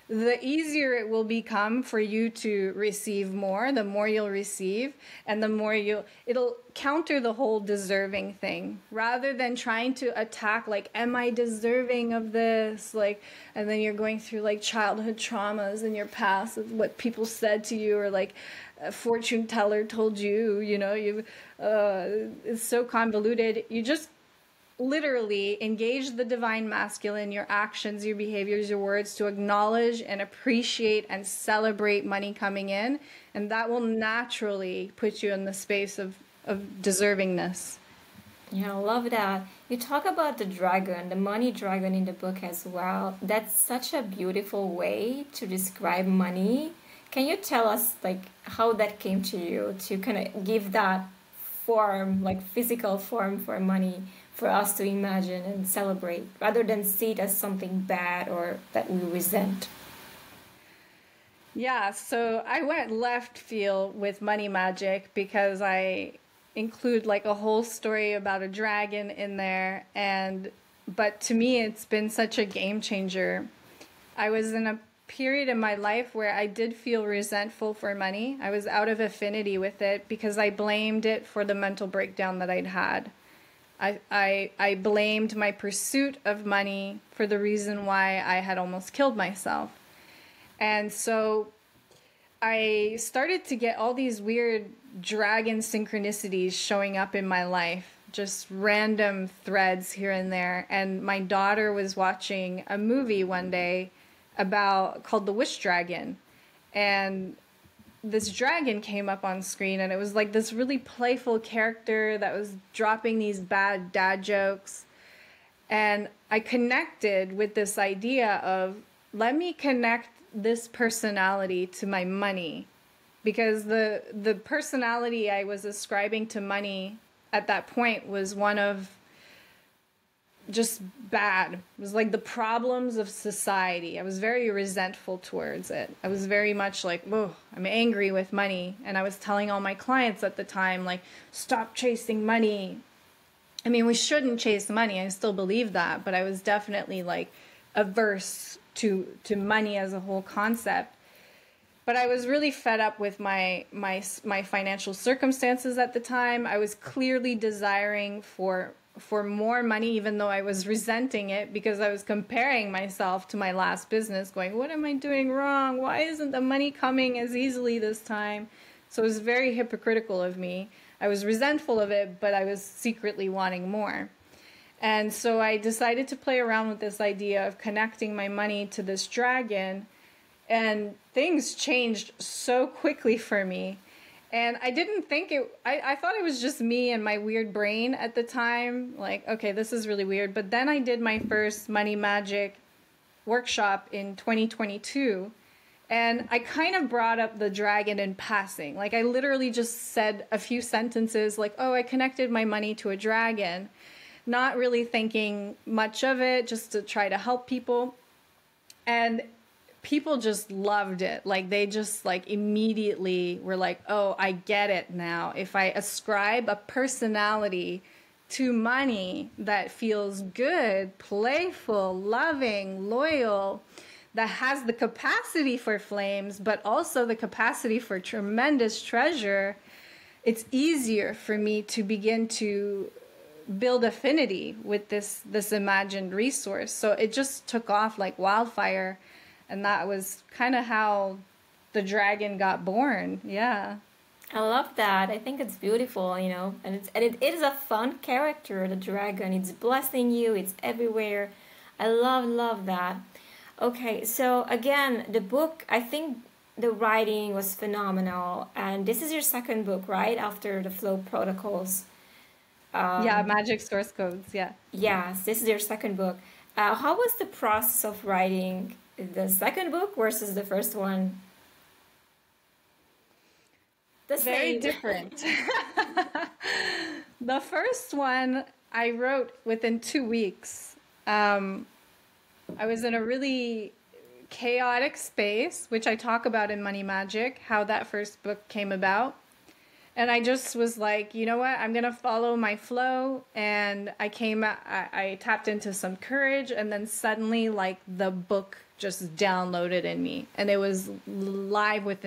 the easier it will become for you to receive more, the more you'll receive, and the more it'll counter the whole deserving thing, rather than trying to attack, like, am I deserving of this? Like, and then you're going through like childhood traumas in your past of what people said to you, or like a fortune teller told you, you know, it's so convoluted. You just literally engage the divine masculine, your actions, your behaviors, your words, to acknowledge and appreciate and celebrate money coming in. And that will naturally put you in the space of deservingness. Yeah, I love that. You talk about the dragon, the money dragon in the book as well. That's such a beautiful way to describe money. Can you tell us like how that came to you to kind of give that form, like physical form for money for us to imagine and celebrate rather than see it as something bad or that we resent? Yeah, so I went left field with money magic because I include like a whole story about a dragon in there, and but to me it's been such a game changer. I was in a period in my life where I did feel resentful for money. I was out of affinity with it because I blamed it for the mental breakdown that I'd had. I blamed my pursuit of money for the reason why I had almost killed myself. And so I started to get all these weird dragon synchronicities showing up in my life, just random threads here and there. And my daughter was watching a movie one day called The Wish Dragon. And this dragon came up on screen, and it was like this really playful character that was dropping these bad dad jokes. And I connected with this idea of, let me connect this personality to my money, because the personality I was ascribing to money at that point was one of just bad. It was like the problems of society. I was very resentful towards it. I was very much like, oh, I'm angry with money. And I was telling all my clients at the time, like, stop chasing money. I mean, we shouldn't chase money. I still believe that, but I was definitely like averse to money as a whole concept. But I was really fed up with my financial circumstances at the time. I was clearly desiring for more money, even though I was resenting it because I was comparing myself to my last business, going, what am I doing wrong? Why isn't the money coming as easily this time? So it was very hypocritical of me. I was resentful of it, but I was secretly wanting more. And so I decided to play around with this idea of connecting my money to this dragon, and things changed so quickly for me. And I didn't think I thought it was just me and my weird brain at the time. Like, okay, this is really weird. But then I did my first money magic workshop in 2022. And I kind of brought up the dragon in passing. Like, I literally just said a few sentences like, oh, I connected my money to a dragon. Not really thinking much of it, just to try to help people. And people just loved it. Like, they just like immediately were like, oh, I get it now. If I ascribe a personality to money that feels good, playful, loving, loyal, that has the capacity for flames, but also the capacity for tremendous treasure, it's easier for me to begin to build affinity with this imagined resource. So it just took off like wildfire. And that was kind of how the dragon got born. Yeah. I love that. I think it's beautiful, you know, and it is a fun character, the dragon. It's blessing you. It's everywhere. I love that. Okay, so again, the book, I think the writing was phenomenal. And this is your second book, right? After the Flow Protocols. Yeah, Magic Source Codes. Yeah. Yes, this is your second book. How was the process of writing the second book versus the first one? Very different. The first one I wrote within 2 weeks. I was in a really chaotic space, which I talk about in Money Magic, how that first book came about. And I just was like, you know what? I'm going to follow my flow. And I tapped into some courage, and then suddenly like the book just downloaded in me, and it was live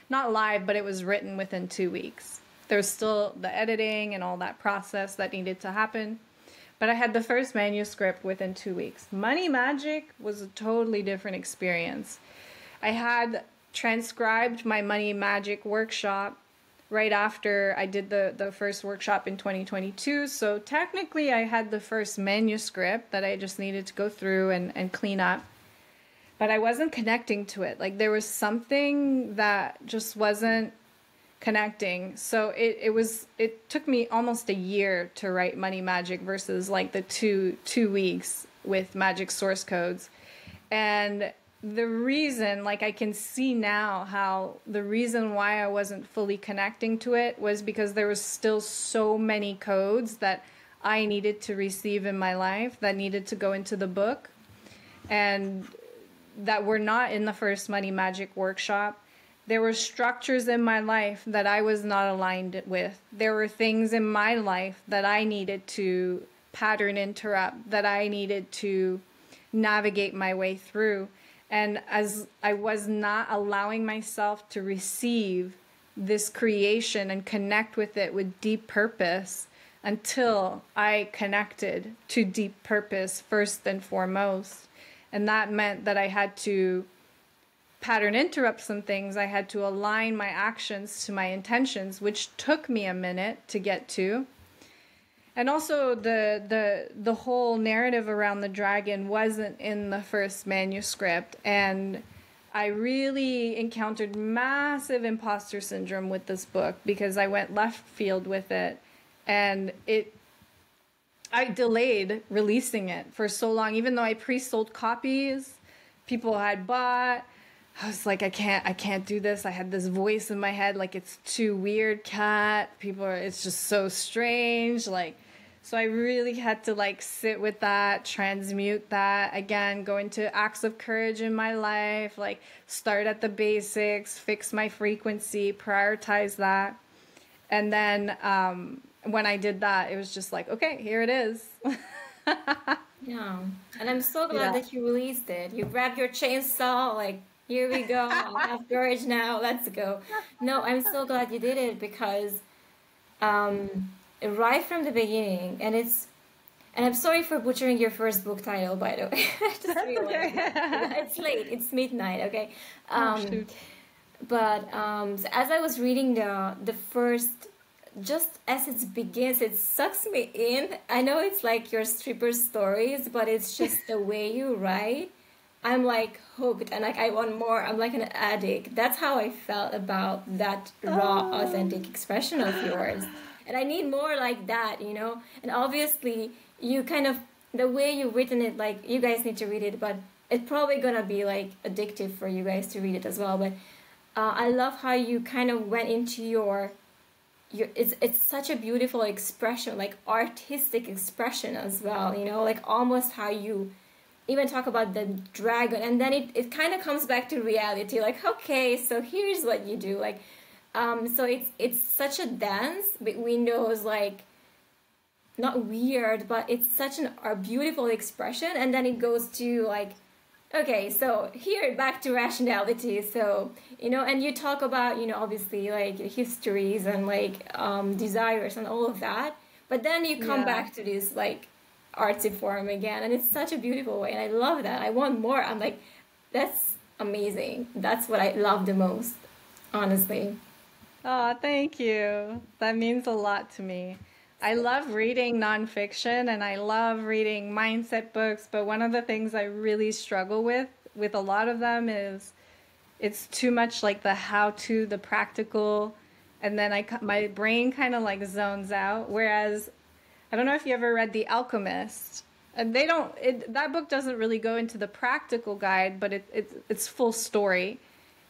not live, but it was written within 2 weeks. There's still the editing and all that process that needed to happen, but I had the first manuscript within 2 weeks. Money Magic was a totally different experience. I had transcribed my Money Magic workshop right after I did the first workshop in 2022. So technically I had the first manuscript that I just needed to go through and clean up. But I wasn't connecting to it. Like there was something that just wasn't connecting. So it took me almost a year to write Money Magic versus like the two weeks with Magic Source Codes. And the reason, like I can see now how the reason why I wasn't fully connecting to it was because there was still so many codes that I needed to receive in my life that needed to go into the book and that were not in the first Money Magic workshop. There were structures in my life that I was not aligned with. There were things in my life that I needed to pattern interrupt, that I needed to navigate my way through. And as I was not allowing myself to receive this creation and connect with it with deep purpose until I connected to deep purpose first and foremost. And that meant that I had to pattern interrupt some things. I had to align my actions to my intentions, which took me a minute to get to. And also the whole narrative around the dragon wasn't in the first manuscript. And I really encountered massive imposter syndrome with this book because I went left field with it. And I delayed releasing it for so long, even though I pre-sold copies, people had bought. I was like, I can't do this. I had this voice in my head, like, it's too weird, Kat. It's just so strange. Like, so I really had to like sit with that, transmute that, again, go into acts of courage in my life, like start at the basics, fix my frequency, prioritize that. And then when I did that, it was just like, okay, here it is. Yeah. And I'm so glad that you released it. You grabbed your chainsaw, like, here we go. I have courage now. Let's go. No, I'm so glad you did it because right from the beginning, and I'm sorry for butchering your first book title, by the way. I just realized it's late. It's midnight. Okay. But so as I was reading the first, just as it begins, it sucks me in. I know it's like your stripper stories, but it's just the way you write. I'm like hooked and like I want more. I'm like an addict. That's how I felt about that raw, authentic expression of yours. And I need more like that, you know? And obviously you kind of, the way you've written it, like you guys need to read it, but it's probably gonna be like addictive for you guys to read it as well. But I love how you kind of went into your it's such a beautiful expression, like artistic expression as well, you know? Like almost how you even talk about the dragon, and then it kind of comes back to reality, like, okay, so here's what you do, like so it's such a dance between those, like, not weird, but it's such a beautiful expression, and then it goes to like, okay, so here back to rationality. So, you know, and you talk about, you know, obviously like histories and like desires and all of that, but then you come back to this like artsy form again, and it's such a beautiful way, and I love that. I want more. I'm like, that's amazing. That's what I love the most, honestly. Oh, thank you. That means a lot to me. I love reading nonfiction and I love reading mindset books, but one of the things I really struggle with a lot of them is it's too much like the how-to, the practical, and then my brain kind of like zones out. Whereas I don't know if you ever read The Alchemist. And that book doesn't really go into the practical guide, but it's full story.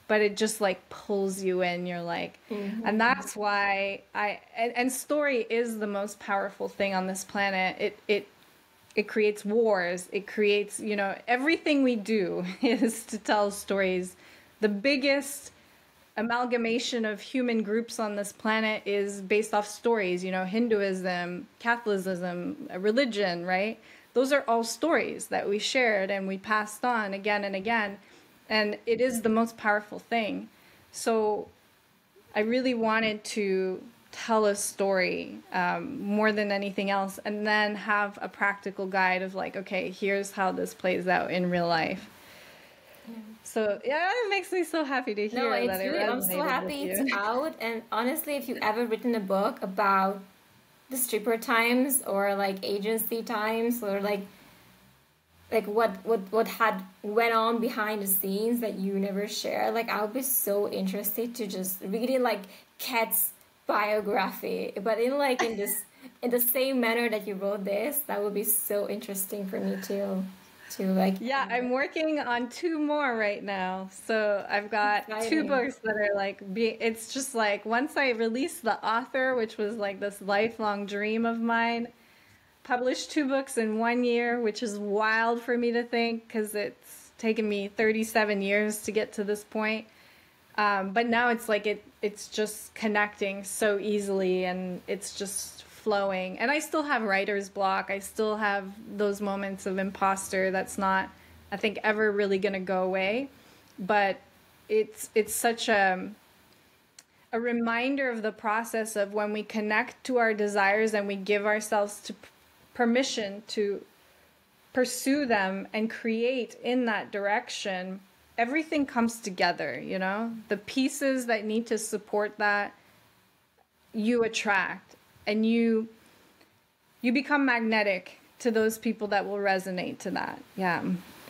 But it just like pulls you in. You're like, and that's why and story is the most powerful thing on this planet. It creates wars. It creates, you know, everything we do is to tell stories. The biggest amalgamation of human groups on this planet is based off stories, you know, Hinduism, Catholicism, religion, right? Those are all stories that we shared and we passed on again and again. And it is the most powerful thing. So I really wanted to tell a story more than anything else, and then have a practical guide of like, okay, here's how this plays out in real life. So yeah, it makes me so happy to hear No, that it's it really, I'm resonated so happy with it's you. out. And honestly, if you ever written a book about the stripper times or like agency times or like what had went on behind the scenes that you never share, like I'll be so interested to just read it like Kat's biography, but in the same manner that you wrote this. That would be so interesting for me to like. Yeah, I'm working on 2 more right now. So I've got 2 Exciting. books that are like, it's just like once I released The Author, which was like this lifelong dream of mine, published 2 books in 1 year, which is wild for me to think because it's taken me 37 years to get to this point. But now it's like it's just connecting so easily and it's just flowing. And I still have writer's block. I still have those moments of imposter that's not, I think, ever really going to go away. But it's such a reminder of the process of when we connect to our desires and we give ourselves to permission to pursue them and create in that direction, everything comes together, you know? The pieces that need to support that, you attract, and you become magnetic to those people that will resonate to that. Yeah.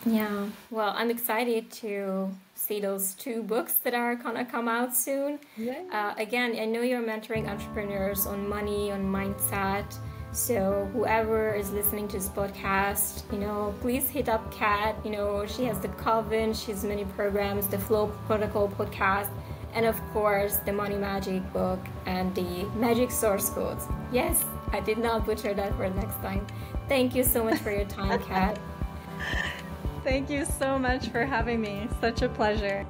Yeah. Well, I'm excited to see those 2 books that are gonna come out soon. Yeah. Again, I know you're mentoring entrepreneurs on money, on mindset. So whoever is listening to this podcast, you know, please hit up Kat. You know, she has the Coven, she has many programs, the Flow Protocol podcast, and of course the Money Magic book and the Magic Source Codes. Yes, I did not butcher that for next time. Thank you so much for your time, Kat. Thank you so much for having me. Such a pleasure.